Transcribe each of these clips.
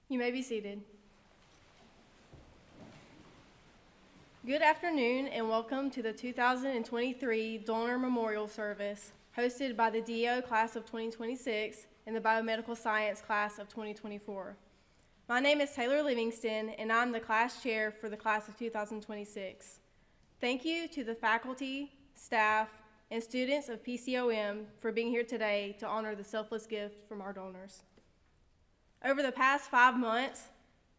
You may be seated. Good afternoon and welcome to the 2023 Donor Memorial Service hosted by the DO Class of 2026 and the Biomedical Science Class of 2024. My name is Taylor Livingston and I'm the class chair for the class of 2026. Thank you to the faculty, staff, and students of PCOM for being here today to honor the selfless gift from our donors. Over the past 5 months,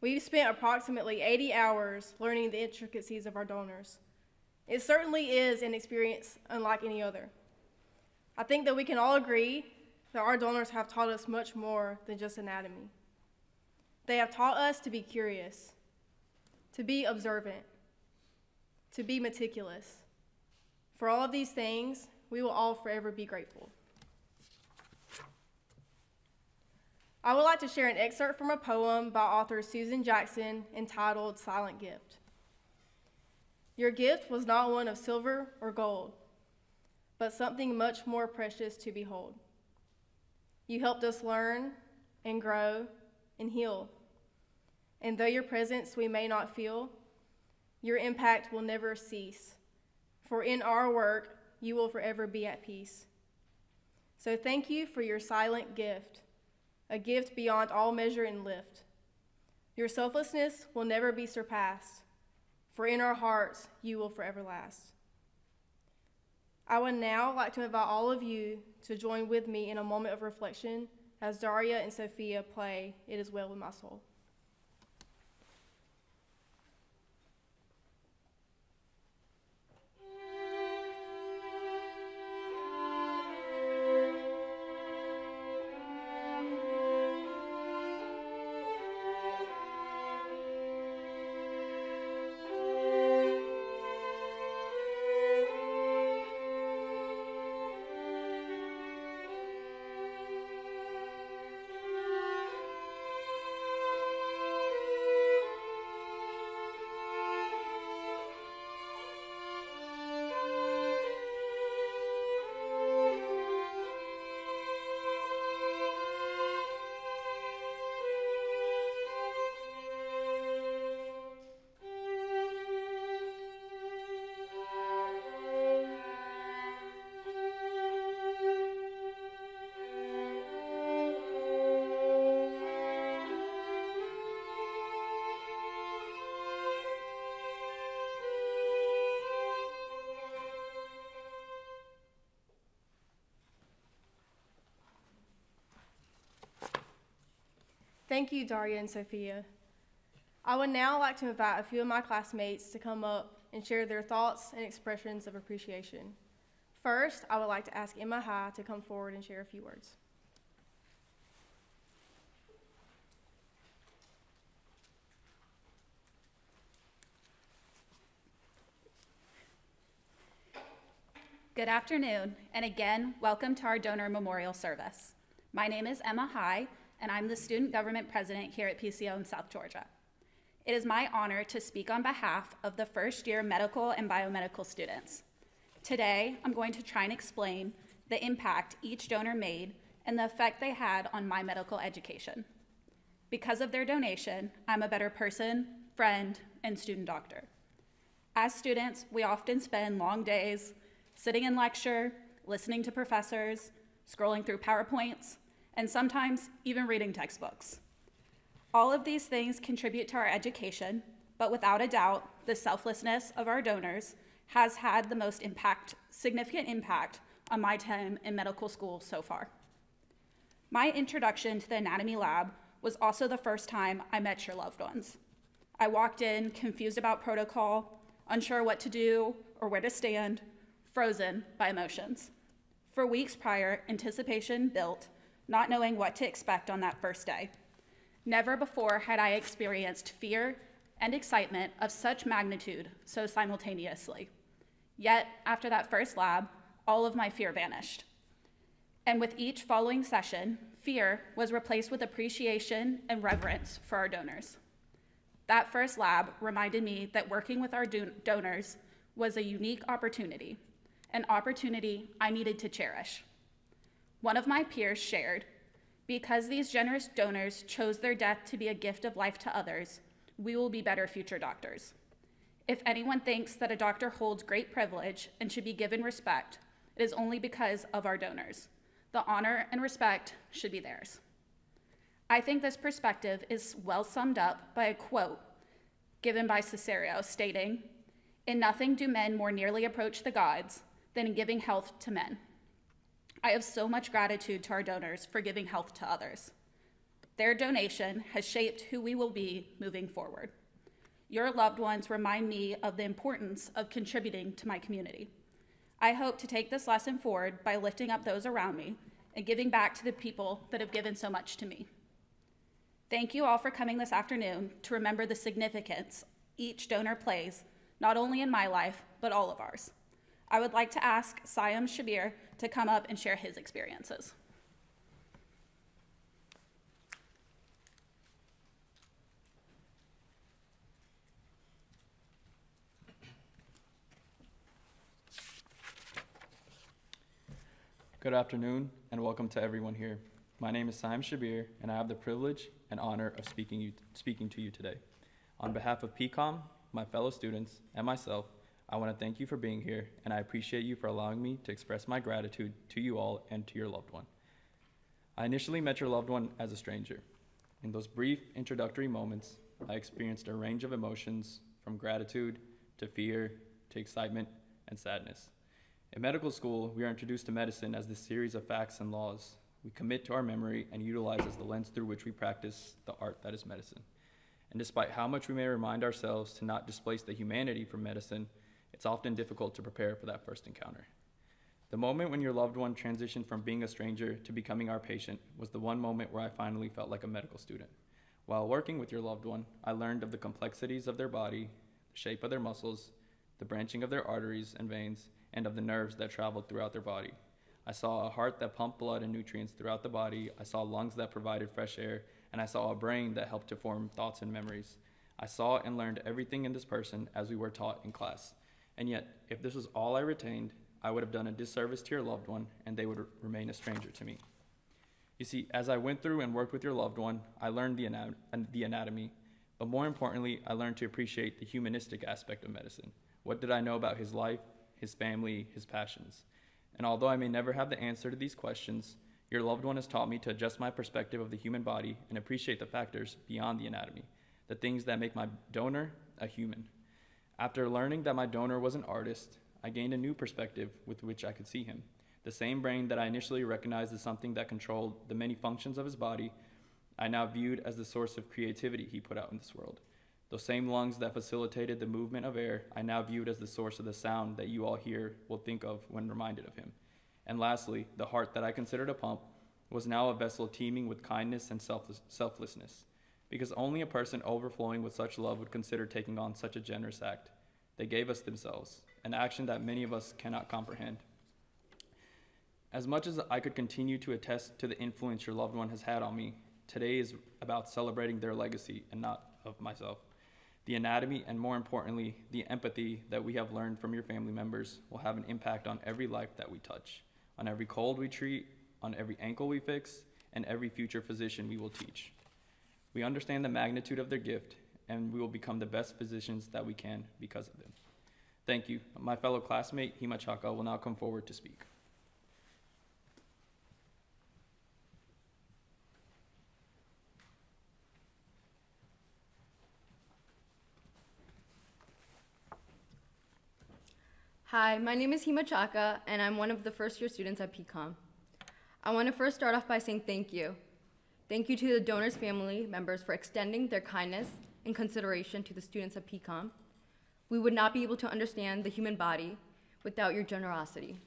we've spent approximately 80 hours learning the intricacies of our donors. It certainly is an experience unlike any other. I think that we can all agree that our donors have taught us much more than just anatomy. They have taught us to be curious, to be observant, to be meticulous. For all of these things, we will all forever be grateful. I would like to share an excerpt from a poem by author Susan Jackson entitled Silent Gift. Your gift was not one of silver or gold, but something much more precious to behold. You helped us learn and grow and heal. And though your presence we may not feel, your impact will never cease. For in our work, you will forever be at peace. So thank you for your silent gift, a gift beyond all measure and lift. Your selflessness will never be surpassed, for in our hearts you will forever last. I would now like to invite all of you to join with me in a moment of reflection as Daria and Sophia play It Is Well With My Soul. Thank you, Daria and Sophia. I would now like to invite a few of my classmates to come up and share their thoughts and expressions of appreciation. First, I would like to ask Emma High to come forward and share a few words. Good afternoon, and again, welcome to our Donor Memorial Service. My name is Emma High, and I'm the Student Government President here at PCOM South Georgia. It is my honor to speak on behalf of the first-year medical and biomedical students. Today, I'm going to try and explain the impact each donor made and the effect they had on my medical education. Because of their donation, I'm a better person, friend, and student doctor. As students, we often spend long days sitting in lecture, listening to professors, scrolling through PowerPoints, and sometimes even reading textbooks. All of these things contribute to our education, but without a doubt, the selflessness of our donors has had the most significant impact on my time in medical school so far. My introduction to the anatomy lab was also the first time I met your loved ones. I walked in confused about protocol, unsure what to do or where to stand, frozen by emotions. For weeks prior, anticipation built, not knowing what to expect on that first day. Never before had I experienced fear and excitement of such magnitude so simultaneously. Yet, after that first lab, all of my fear vanished. And with each following session, fear was replaced with appreciation and reverence for our donors. That first lab reminded me that working with our donors was a unique opportunity, an opportunity I needed to cherish. One of my peers shared, Because these generous donors chose their death to be a gift of life to others, we will be better future doctors. If anyone thinks that a doctor holds great privilege and should be given respect, it is only because of our donors. The honor and respect should be theirs. I think this perspective is well summed up by a quote given by Cicero stating, "In nothing do men more nearly approach the gods than in giving health to men." I have so much gratitude to our donors for giving health to others. Their donation has shaped who we will be moving forward. Your loved ones remind me of the importance of contributing to my community. I hope to take this lesson forward by lifting up those around me and giving back to the people that have given so much to me. Thank you all for coming this afternoon to remember the significance each donor plays, not only in my life, but all of ours. I would like to ask Siam Shabir to come up and share his experiences. Good afternoon, and welcome to everyone here. My name is Siam Shabir, and I have the privilege and honor of speaking to you today. On behalf of PCOM, my fellow students, and myself, I want to thank you for being here, and I appreciate you for allowing me to express my gratitude to you all and to your loved one. I initially met your loved one as a stranger. In those brief introductory moments, I experienced a range of emotions from gratitude to fear to excitement and sadness. In medical school, we are introduced to medicine as this series of facts and laws we commit to our memory and utilize as the lens through which we practice the art that is medicine. And despite how much we may remind ourselves to not displace the humanity from medicine, it's often difficult to prepare for that first encounter. The moment when your loved one transitioned from being a stranger to becoming our patient was the one moment where I finally felt like a medical student. While working with your loved one, I learned of the complexities of their body, the shape of their muscles, the branching of their arteries and veins, and of the nerves that traveled throughout their body. I saw a heart that pumped blood and nutrients throughout the body. I saw lungs that provided fresh air, and I saw a brain that helped to form thoughts and memories. I saw and learned everything in this person as we were taught in class. And yet, if this was all I retained, I would have done a disservice to your loved one, and they would remain a stranger to me. You see, as I went through and worked with your loved one, I learned the anatomy, but more importantly, I learned to appreciate the humanistic aspect of medicine. What did I know about his life, his family, his passions? And although I may never have the answer to these questions, your loved one has taught me to adjust my perspective of the human body and appreciate the factors beyond the anatomy, the things that make my donor a human. After learning that my donor was an artist, I gained a new perspective with which I could see him. The same brain that I initially recognized as something that controlled the many functions of his body, I now viewed as the source of creativity he put out in this world. Those same lungs that facilitated the movement of air, I now viewed as the source of the sound that you all here will think of when reminded of him. And lastly, the heart that I considered a pump was now a vessel teeming with kindness and selflessness, because only a person overflowing with such love would consider taking on such a generous act. They gave us themselves, an action that many of us cannot comprehend. As much as I could continue to attest to the influence your loved one has had on me, today is about celebrating their legacy and not of myself. The anatomy, and more importantly, the empathy that we have learned from your family members will have an impact on every life that we touch, on every cold we treat, on every ankle we fix, and every future physician we will teach. We understand the magnitude of their gift, and we will become the best physicians that we can because of them. Thank you. My fellow classmate, Hima Chaka, will now come forward to speak. Hi, my name is Hima Chaka, and I'm one of the first-year students at PCOM. I want to first start off by saying thank you. Thank you to the donors' family members for extending their kindness and consideration to the students at PCOM. We would not be able to understand the human body without your generosity.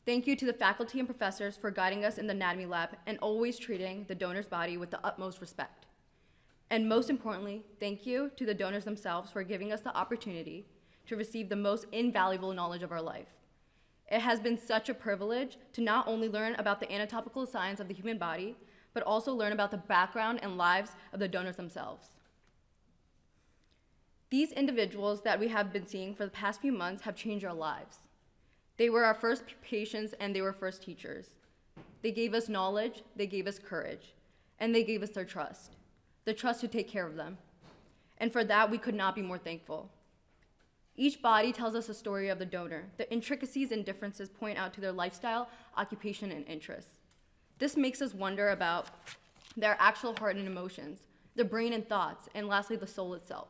Thank you to the faculty and professors for guiding us in the anatomy lab and always treating the donor's body with the utmost respect. And most importantly, thank you to the donors themselves for giving us the opportunity to receive the most invaluable knowledge of our life. It has been such a privilege to not only learn about the anatomical science of the human body, but also learn about the background and lives of the donors themselves. These individuals that we have been seeing for the past few months have changed our lives. They were our first patients and they were first teachers. They gave us knowledge, they gave us courage, and they gave us their trust, the trust to take care of them. And for that, we could not be more thankful. Each body tells us a story of the donor. The intricacies and differences point out to their lifestyle, occupation, and interests. This makes us wonder about their actual heart and emotions, the brain and thoughts, and lastly, the soul itself.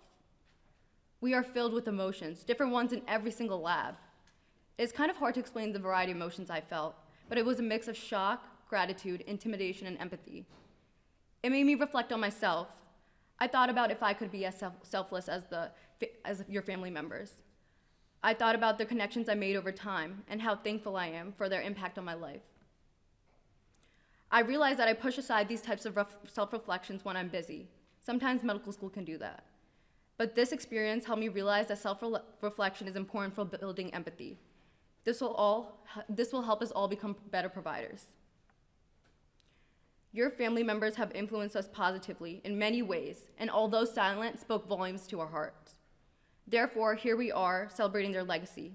We are filled with emotions, different ones in every single lab. It's kind of hard to explain the variety of emotions I felt, but it was a mix of shock, gratitude, intimidation, and empathy. It made me reflect on myself. I thought about if I could be as selfless as your family members. I thought about the connections I made over time and how thankful I am for their impact on my life. I realized that I push aside these types of self-reflections when I'm busy. Sometimes medical school can do that. But this experience helped me realize that self-reflection is important for building empathy. This will help us all become better providers. Your family members have influenced us positively in many ways, and although silent, spoke volumes to our hearts. Therefore, here we are celebrating their legacy.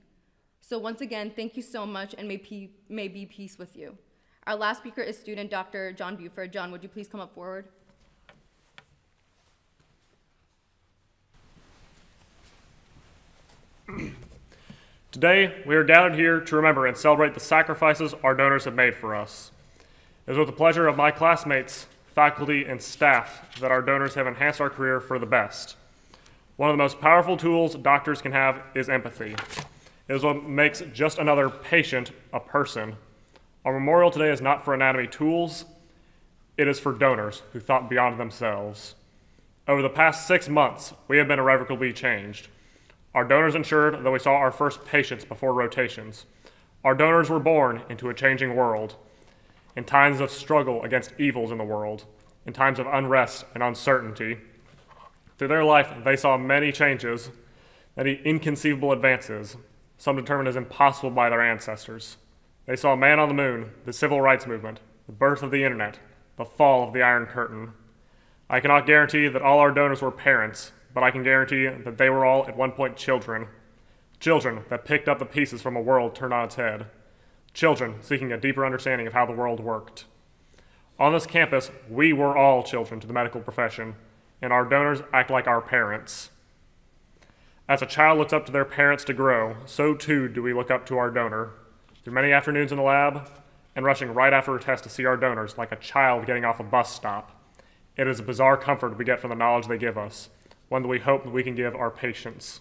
So once again, thank you so much, and may be peace with you. Our last speaker is student Dr. John Buford. John, would you please come up forward? Today, we are gathered here to remember and celebrate the sacrifices our donors have made for us. It is with the pleasure of my classmates, faculty, and staff that our donors have enhanced our career for the best. One of the most powerful tools doctors can have is empathy. It is what makes just another patient a person. Our memorial today is not for anatomy tools, it is for donors who thought beyond themselves. Over the past 6 months, we have been irrevocably changed. Our donors ensured that we saw our first patients before rotations. Our donors were born into a changing world. In times of struggle against evils in the world, in times of unrest and uncertainty. Through their life, they saw many changes, many inconceivable advances, some determined as impossible by their ancestors. They saw man on the moon, the civil rights movement, the birth of the internet, the fall of the Iron Curtain. I cannot guarantee that all our donors were parents, but I can guarantee that they were all at one point children. Children that picked up the pieces from a world turned on its head. Children seeking a deeper understanding of how the world worked. On this campus, we were all children to the medical profession, and our donors act like our parents. As a child looks up to their parents to grow, so too do we look up to our donor. Through many afternoons in the lab, and rushing right after a test to see our donors like a child getting off a bus stop. It is a bizarre comfort we get from the knowledge they give us, one that we hope that we can give our patients.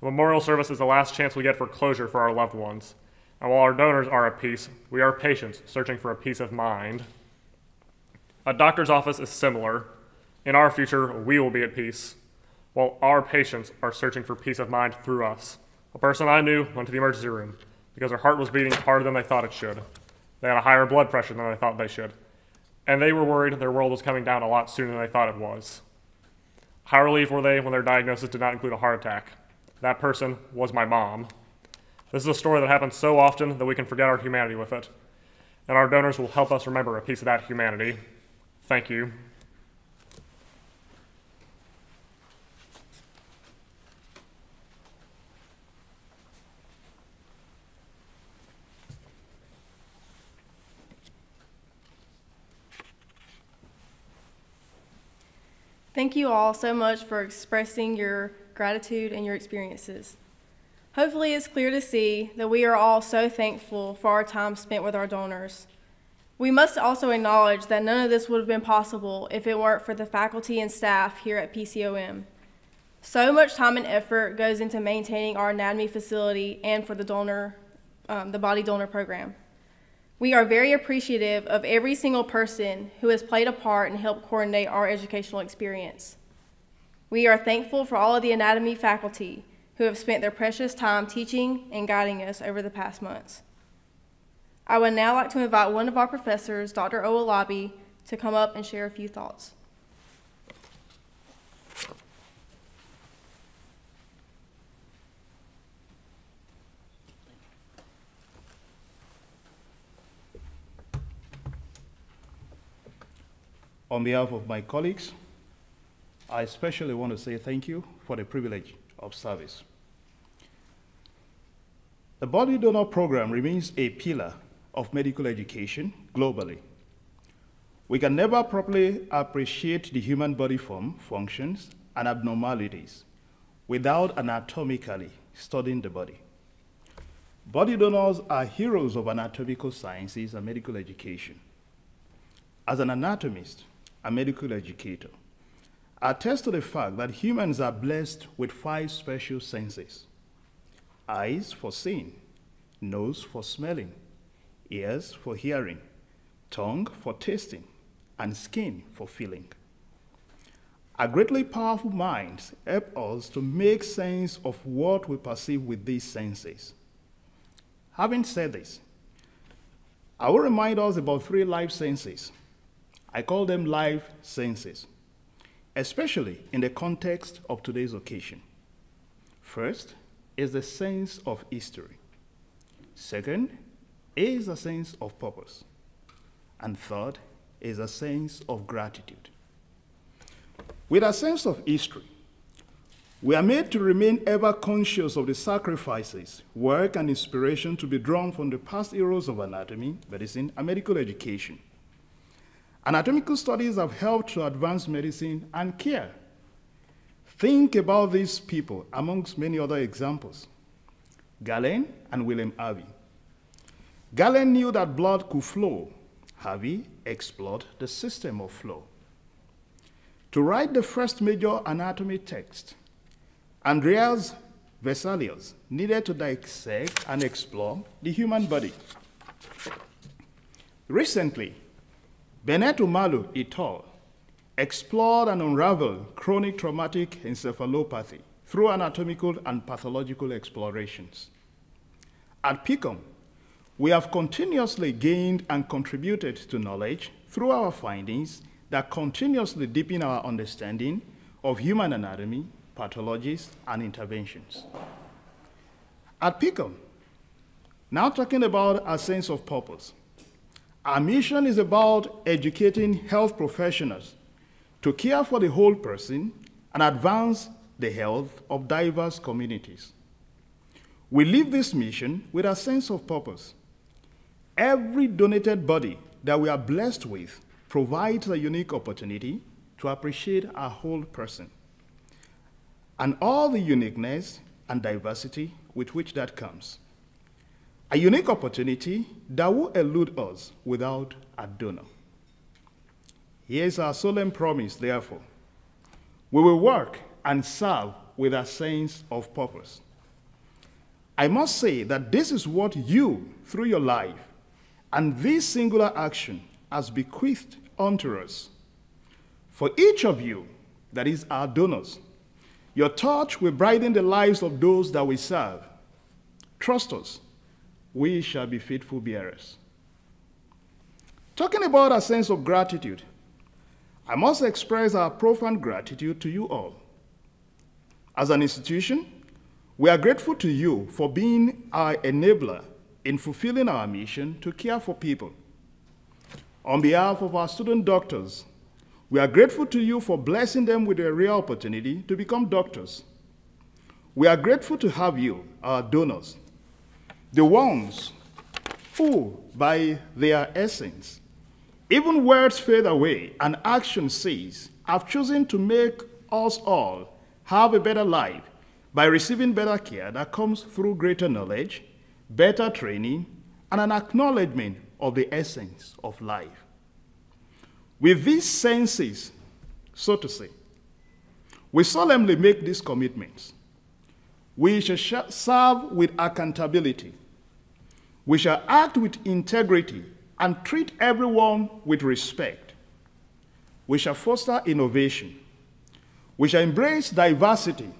The memorial service is the last chance we get for closure for our loved ones. And while our donors are at peace, we are patients searching for a peace of mind. A doctor's office is similar. In our future, we will be at peace, while our patients are searching for peace of mind through us. A person I knew went to the emergency room because her heart was beating harder than they thought it should. They had a higher blood pressure than they thought they should. And they were worried their world was coming down a lot sooner than they thought it was. How relieved were they when their diagnosis did not include a heart attack? That person was my mom. This is a story that happens so often that we can forget our humanity with it. And our donors will help us remember a piece of that humanity. Thank you. Thank you all so much for expressing your gratitude and your experiences. Hopefully it's clear to see that we are all so thankful for our time spent with our donors. We must also acknowledge that none of this would have been possible if it weren't for the faculty and staff here at PCOM. So much time and effort goes into maintaining our anatomy facility and for the body donor program. We are very appreciative of every single person who has played a part and helped coordinate our educational experience. We are thankful for all of the anatomy faculty who have spent their precious time teaching and guiding us over the past months. I would now like to invite one of our professors, Dr. Owolabi, to come up and share a few thoughts. On behalf of my colleagues, I especially want to say thank you for the privilege of service. The body donor program remains a pillar of medical education globally. We can never properly appreciate the human body form, functions, and abnormalities without anatomically studying the body. Body donors are heroes of anatomical sciences and medical education. As an anatomist and medical educator, I attest to the fact that humans are blessed with 5 special senses: eyes for seeing, nose for smelling, ears for hearing, tongue for tasting, and skin for feeling. Our greatly powerful minds help us to make sense of what we perceive with these senses. Having said this, I will remind us about 3 life senses. I call them life senses, especially in the context of today's occasion. First is the sense of history. Second is a sense of purpose. And third is a sense of gratitude. With a sense of history, we are made to remain ever conscious of the sacrifices, work, and inspiration to be drawn from the past heroes of anatomy, medicine, and medical education. Anatomical studies have helped to advance medicine and care. Think about these people amongst many other examples. Galen and William Harvey. Galen knew that blood could flow. Harvey explored the system of flow. To write the first major anatomy text, Andreas Vesalius needed to dissect and explore the human body. Recently, Bennett Umalu et al. Explored and unraveled chronic traumatic encephalopathy through anatomical and pathological explorations. At PCOM, we have continuously gained and contributed to knowledge through our findings that continuously deepen our understanding of human anatomy, pathologies, and interventions. At PCOM, now talking about a sense of purpose, our mission is about educating health professionals to care for the whole person and advance the health of diverse communities. We live this mission with a sense of purpose. Every donated body that we are blessed with provides a unique opportunity to appreciate our whole person and all the uniqueness and diversity with which that comes. A unique opportunity that will elude us without a donor. Here's our solemn promise, therefore. We will work and serve with a sense of purpose. I must say that this is what you, through your life, and this singular action has bequeathed unto us. For each of you, that is our donors, your touch will brighten the lives of those that we serve. Trust us, we shall be faithful bearers. Talking about a sense of gratitude, I must express our profound gratitude to you all. As an institution, we are grateful to you for being our enabler in fulfilling our mission to care for people. On behalf of our student doctors, we are grateful to you for blessing them with a rare opportunity to become doctors. We are grateful to have you, our donors, the ones who, by their essence, even words fade away and action cease, have chosen to make us all have a better life by receiving better care that comes through greater knowledge, better training, and an acknowledgement of the essence of life. With these senses, so to say, we solemnly make these commitments. We shall serve with accountability. We shall act with integrity and treat everyone with respect. We shall foster innovation. We shall embrace diversity,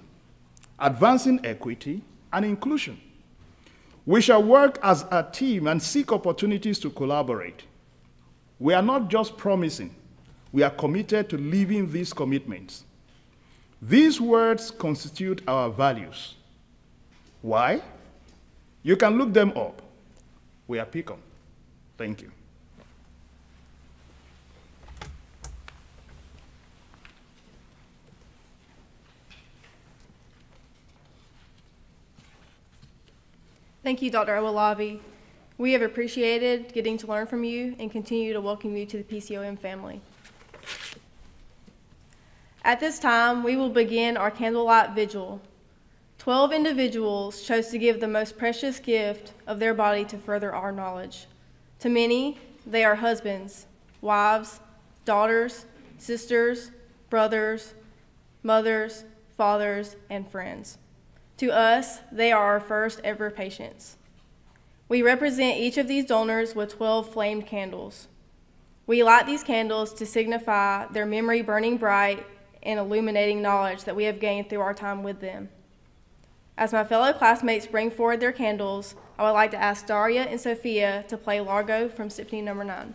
advancing equity and inclusion. We shall work as a team and seek opportunities to collaborate. We are not just promising, we are committed to living these commitments. These words constitute our values. Why? You can look them up. We are PCOM. Thank you. Thank you, Dr. Owolabi. We have appreciated getting to learn from you and continue to welcome you to the PCOM family. At this time, we will begin our candlelight vigil. 12 individuals chose to give the most precious gift of their body to further our knowledge. To many, they are husbands, wives, daughters, sisters, brothers, mothers, fathers, and friends. To us, they are our first ever patients. We represent each of these donors with 12 flamed candles. We light these candles to signify their memory burning bright and illuminating knowledge that we have gained through our time with them. As my fellow classmates bring forward their candles, I would like to ask Daria and Sophia to play Largo from Symphony No. 9.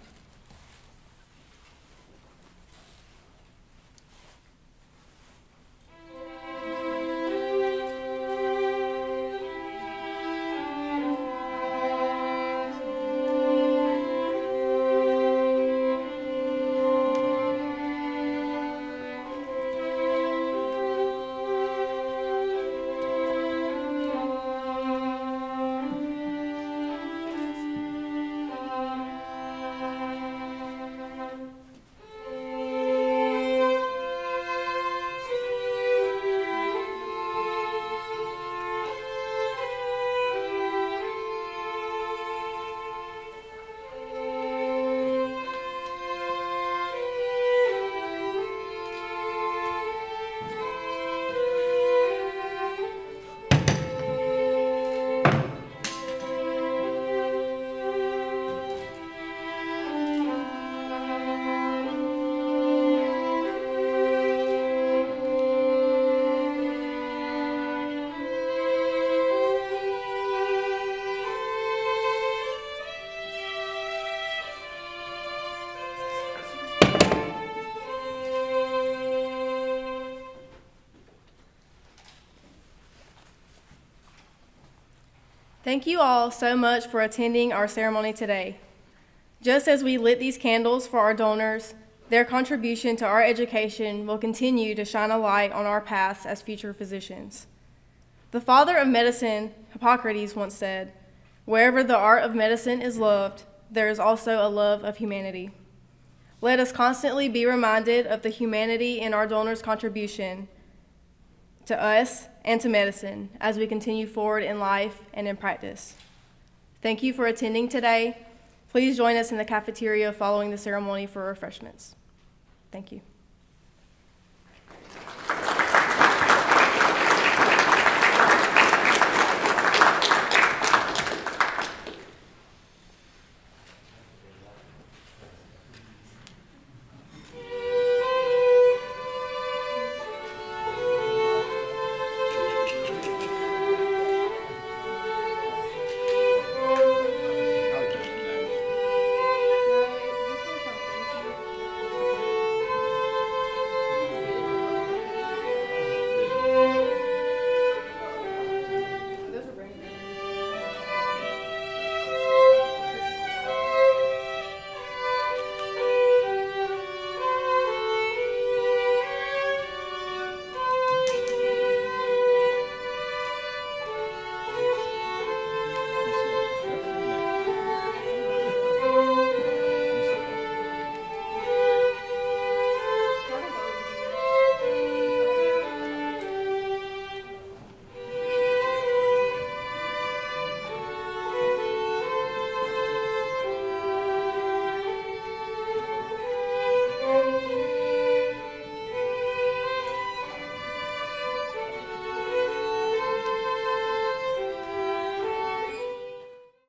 Thank you all so much for attending our ceremony today. Just as we lit these candles for our donors, their contribution to our education will continue to shine a light on our paths as future physicians. The father of medicine, Hippocrates, once said, "Wherever the art of medicine is loved, there is also a love of humanity." Let us constantly be reminded of the humanity in our donors' contribution to us and to medicine as we continue forward in life and in practice. Thank you for attending today. Please join us in the cafeteria following the ceremony for refreshments. Thank you.